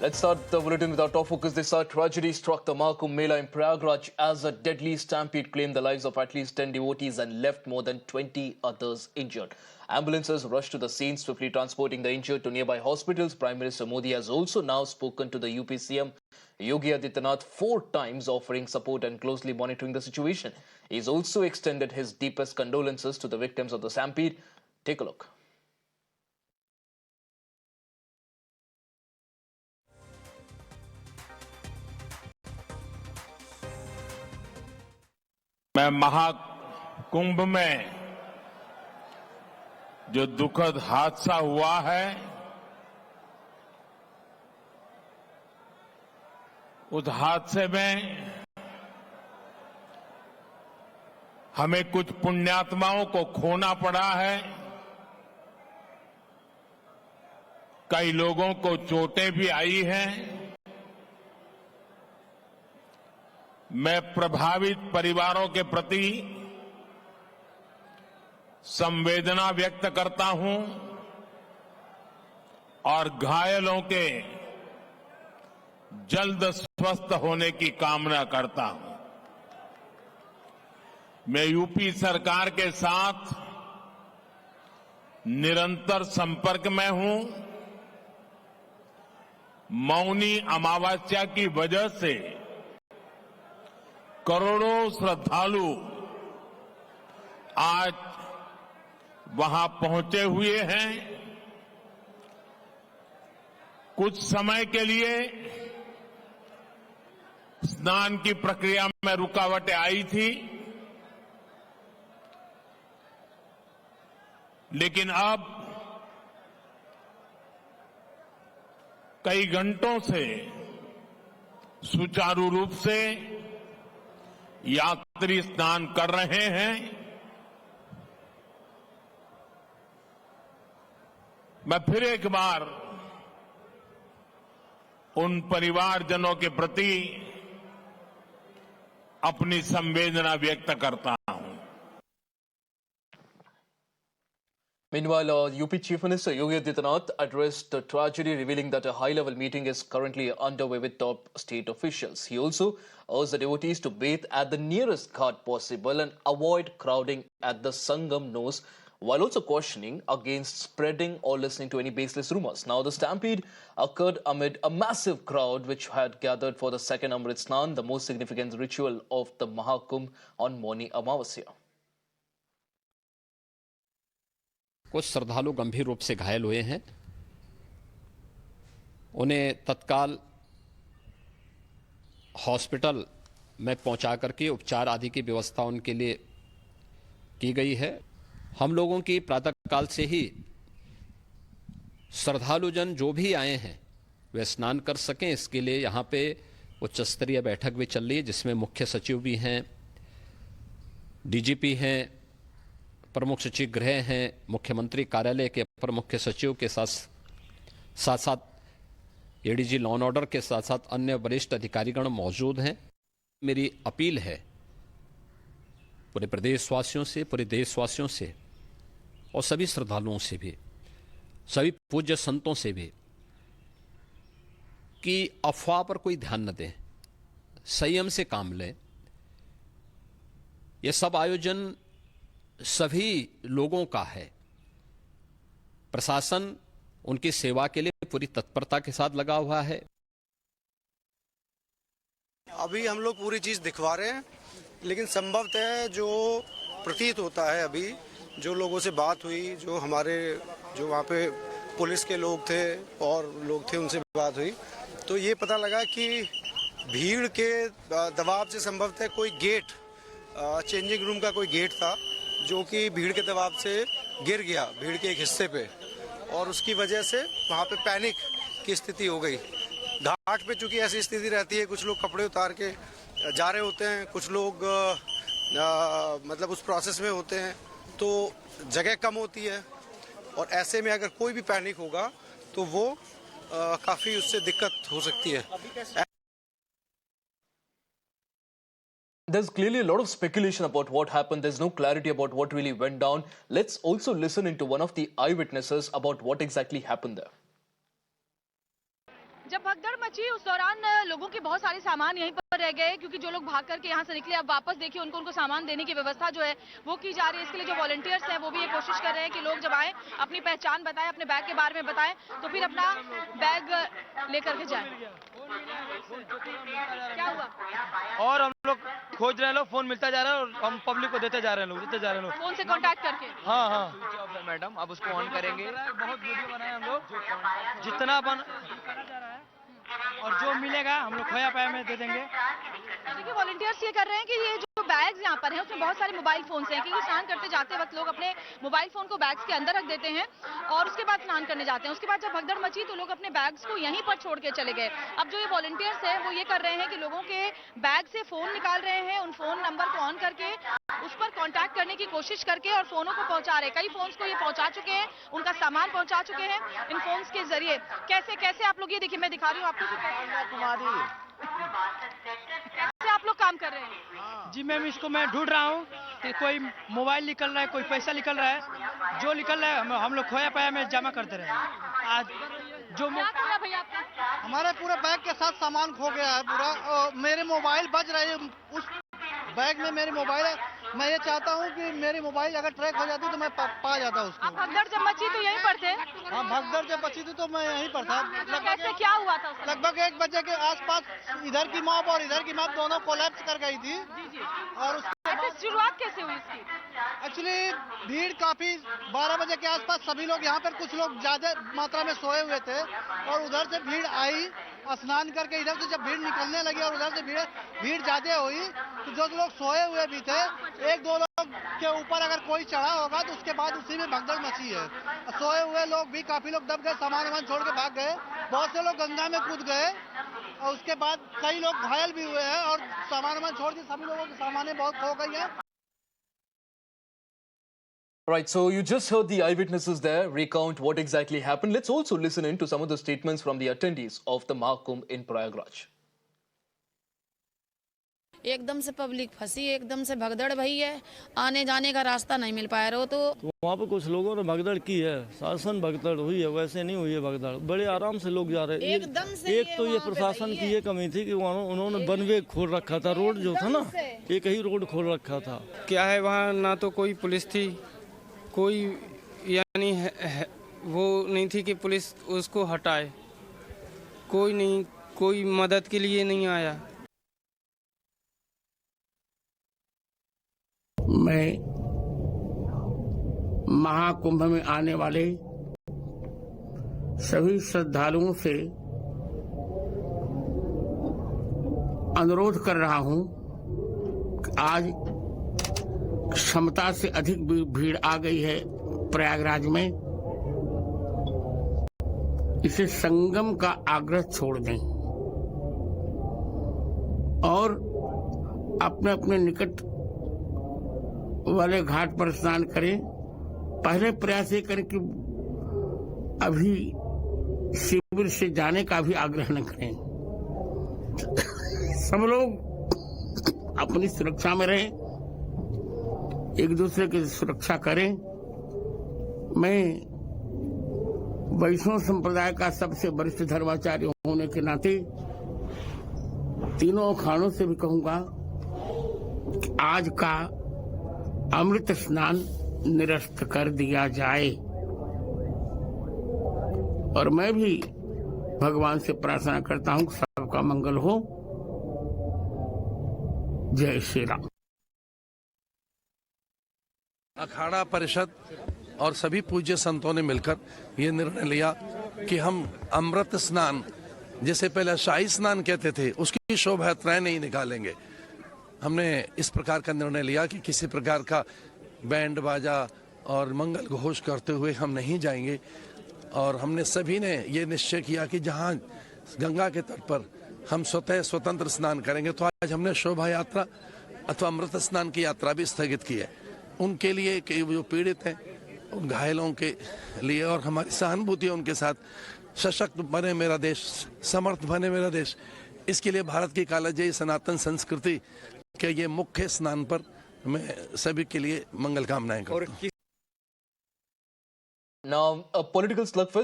Let's start the bulletin with our top focus. This tragedy struck the Mahakumbh Mela in Prayagraj as a deadly stampede claimed the lives of at least 10 devotees and left more than 20 others injured. Ambulances rushed to the scene, swiftly transporting the injured to nearby hospitals. Prime Minister Modi has also now spoken to the UP CM Yogi Adityanath 4 times, offering support and closely monitoring the situation. He's also extended his deepest condolences to the victims of the stampede. Take a look. मैं महाकुंभ में जो दुखद हादसा हुआ है, उस हादसे में हमें कुछ पुण्यात्माओं को खोना पड़ा है। कई लोगों को चोटें भी आई हैं। मैं प्रभावित परिवारों के प्रति संवेदना व्यक्त करता हूं और घायलों के जल्द स्वस्थ होने की कामना करता हूं। मैं यूपी सरकार के साथ निरंतर संपर्क में हूं। मौनी अमावस्या की वजह से करोड़ों श्रद्धालु आज वहां पहुंचे हुए हैं। कुछ समय के लिए स्नान की प्रक्रिया में रुकावटें आई थी, लेकिन अब कई घंटों से सुचारू रूप से यात्री स्नान कर रहे हैं। मैं फिर एक बार उन परिवारजनों के प्रति अपनी संवेदना व्यक्त करता हूं। Meanwhile, UP Chief Minister Yogi Adityanath addressed the tragedy, revealing that a high-level meeting is currently underway with top state officials. He also urged the devotees to bathe at the nearest ghat possible and avoid crowding at the Sangam nose, while also cautioning against spreading or listening to any baseless rumors. Now, the stampede occurred amid a massive crowd which had gathered for the second Amrit Snan, the most significant ritual of the Mahakumbh on Mauni Amavasya. कुछ श्रद्धालु गंभीर रूप से घायल हुए हैं। उन्हें तत्काल हॉस्पिटल में पहुंचा करके उपचार आदि की व्यवस्था उनके लिए की गई है। हम लोगों की प्रातःकाल से ही श्रद्धालुजन जो भी आए हैं वे स्नान कर सकें, इसके लिए यहां पे उच्च स्तरीय बैठक भी चल रही है, जिसमें मुख्य सचिव भी हैं, डीजीपी हैं, प्रमुख सचिव गृह हैं, मुख्यमंत्री कार्यालय के अपर मुख्य सचिव के साथ साथ एडीजी लॉ एंड ऑर्डर के साथ साथ अन्य वरिष्ठ अधिकारीगण मौजूद हैं। मेरी अपील है पूरे प्रदेशवासियों से, पूरे देशवासियों से और सभी श्रद्धालुओं से भी, सभी पूज्य संतों से भी कि अफवाह पर कोई ध्यान न दें, संयम से काम लें। यह सब आयोजन सभी लोगों का है। प्रशासन उनकी सेवा के लिए पूरी तत्परता के साथ लगा हुआ है। अभी हम लोग पूरी चीज दिखवा रहे हैं, लेकिन संभवतः जो प्रतीत होता है, अभी जो लोगों से बात हुई, जो वहाँ पे पुलिस के लोग थे और लोग थे, उनसे बात हुई, तो ये पता लगा कि भीड़ के दबाव से संभवतः कोई गेट, चेंजिंग रूम का कोई गेट था जो कि भीड़ के दबाव से गिर गया, भीड़ के एक हिस्से पे, और उसकी वजह से वहाँ पे पैनिक की स्थिति हो गई। घाट पे चूंकि ऐसी स्थिति रहती है, कुछ लोग कपड़े उतार के जा रहे होते हैं, कुछ लोग मतलब उस प्रोसेस में होते हैं, तो जगह कम होती है, और ऐसे में अगर कोई भी पैनिक होगा तो वो काफ़ी उससे दिक्कत हो सकती है। There's clearly a lot of speculation about what happened. There's no clarity about what really went down. Let's also listen into one of the eyewitnesses about what exactly happened there. जब भगदड़ मची उस दौरान लोगों के बहुत सारे सामान यहीं पर रह गए, क्योंकि जो लोग भाग करके यहाँ से निकले अब वापस देखिए उनको सामान देने की व्यवस्था जो है वो की जा रही है। इसके लिए जो वॉलंटियर्स हैं वो भी ये कोशिश कर रहे हैं कि लोग जब आए अपनी पहचान बताएं, अपने बैग के बारे में बताएं, तो फिर अपना बैग लेकर के जाएं। क्या हुआ? और हम लोग खोज रहे हैं, लोग फोन मिलता जा रहा है और हम पब्लिक को देते जा रहे हैं, लोग देते जा रहे हैं लोग फोन से कांटेक्ट करके। हाँ हाँ मैडम, अब उसको ऑन करेंगे। बहुत वीडियो बनाए हम लोग, जितना बन और जो मिलेगा हम लोग खोया पाया में दे देंगे। देखिए वॉलंटियर्स ये कर रहे हैं कि ये जो बैग्स यहाँ पर हैं उसमें बहुत सारे मोबाइल फोन्स हैं, क्योंकि स्नान करते जाते वक्त लोग अपने मोबाइल फोन को बैग्स के अंदर रख देते हैं और उसके बाद स्नान करने जाते हैं। उसके बाद जब भगदड़ मची तो लोग अपने बैग्स को यहीं पर छोड़ के चले गए। अब जो ये वॉलंटियर्स हैं वो ये कर रहे हैं कि लोगों के बैग से फोन निकाल रहे हैं, उन फोन नंबर को ऑन करके उस पर कांटेक्ट करने की कोशिश करके और फोनों को पहुंचा रहे हैं। कई फोन्स को ये पहुंचा चुके हैं, उनका सामान पहुंचा चुके हैं इन फोन्स के जरिए। कैसे कैसे आप लोग, ये देखिए मैं दिखा रही हूँ आपको, कैसे आप लोग काम कर रहे हैं। जी मैम, इसको मैं ढूंढ रहा हूँ कि कोई मोबाइल निकल रहा है, कोई पैसा निकल रहा है, जो निकल रहा है हम लोग खोया पाया में जमा करते रहे। आज जो क्या खोया भैया आपका? हमारे पूरे बैग के साथ सामान खो गया है पूरा, और मेरे मोबाइल बज रहे हैं उस बैग में। मेरी मोबाइल है, मैं ये चाहता हूँ कि मेरी मोबाइल अगर ट्रैक हो जाती तो मैं पा जाता उसको। आप भगदड़ जब मची तो यहीं पर थे? हाँ, भगदड़ जब बची थी तो मैं यहीं पर था। कैसे क्या हुआ था? लगभग 1 बजे के आसपास इधर की मॉब और इधर की मॉब दोनों कोलैप्स कर गई थी। और ऐसे शुरुआत कैसे हुई इसकी? एक्चुअली भीड़ काफी 12 बजे के आसपास सभी लोग यहाँ पर, कुछ लोग ज्यादा मात्रा में सोए हुए थे और उधर से भीड़ आई स्नान करके। इधर से जब भीड़ निकलने लगी और उधर से भीड़ ज्यादा हुई तो जो लोग सोए हुए भी थे, 1-2 लोग के ऊपर अगर कोई चढ़ा होगा तो उसके बाद उसी में भगदड़ मची है। सोए हुए लोग भी काफी लोग दब गए, सामान वामान छोड़ के भाग गए, बहुत से लोग गंगा में कूद गए और उसके बाद कई लोग घायल भी हुए हैं और सामान वामान छोड़ के सभी लोगों की सामाने बहुत खो गई है। Right, so you just heard the eyewitnesses there recount what exactly happened. Let's also listen in to some of the statements from the attendees of the Mahakumbh in Prayagraj. एकदम से पब्लिक फंसी, एकदम से भगदड़ भई है, आने जाने का रास्ता नहीं मिल पाया रहा। तो वहाँ पे कुछ लोगों ने भगदड़ की है, शासन भगदड़ हुई है, वैसे नहीं हुई है भगदड़, बड़े आराम से लोग जा रहे हैं। एकदम से एक तो ये प्रशासन की ये कमी थी कि उन्होंने वन वे खोल रखा था, रोड जो था ना एक ही रोड खोल रखा था। क्या है वहाँ ना तो कोई पुलिस थी, कोई यानी वो नहीं थी कि पुलिस उसको हटाए, कोई नहीं, कोई मदद के लिए नहीं आया। मैं महाकुंभ में आने वाले सभी श्रद्धालुओं से अनुरोध कर रहा हूं कि आज क्षमता से अधिक भीड़ आ गई है प्रयागराज में। इसे संगम का आग्रह छोड़ दें और अपने अपने निकट वाले घाट पर स्नान करें। पहले प्रयास ये करें कि अभी शिविर से जाने का भी आग्रह न करें। सब लोग अपनी सुरक्षा में रहें, एक दूसरे की सुरक्षा करें। मैं वैष्णव संप्रदाय का सबसे वरिष्ठ धर्माचार्य होने के नाते तीनों अखाड़ों से भी कहूंगा कि आज का अमृत स्नान निरस्त कर दिया जाए और मैं भी भगवान से प्रार्थना करता हूं कि सबका मंगल हो। जय श्री राम। अखाड़ा परिषद और सभी पूज्य संतों ने मिलकर ये निर्णय लिया कि हम अमृत स्नान, जैसे पहले शाही स्नान कहते थे, उसकी शोभा यात्राएं नहीं निकालेंगे। हमने इस प्रकार का निर्णय लिया कि किसी प्रकार का बैंड बाजा और मंगल घोष करते हुए हम नहीं जाएंगे और हमने सभी ने ये निश्चय किया कि जहाँ गंगा के तट पर हम स्वतंत्र स्नान करेंगे, तो आज हमने शोभा यात्रा अथवा अमृत स्नान की यात्रा भी स्थगित की है। उनके लिए कि जो पीड़ित हैं, उन घायलों के लिए और हमारी सहानुभूति उनके साथ। सशक्त बने मेरा देश, समर्थ बने मेरा देश, इसके लिए भारत की कालजयी सनातन संस्कृति के ये मुख्य स्नान पर मैं सभी के लिए मंगल कामनाएं करता हूं। Now, a political slugfest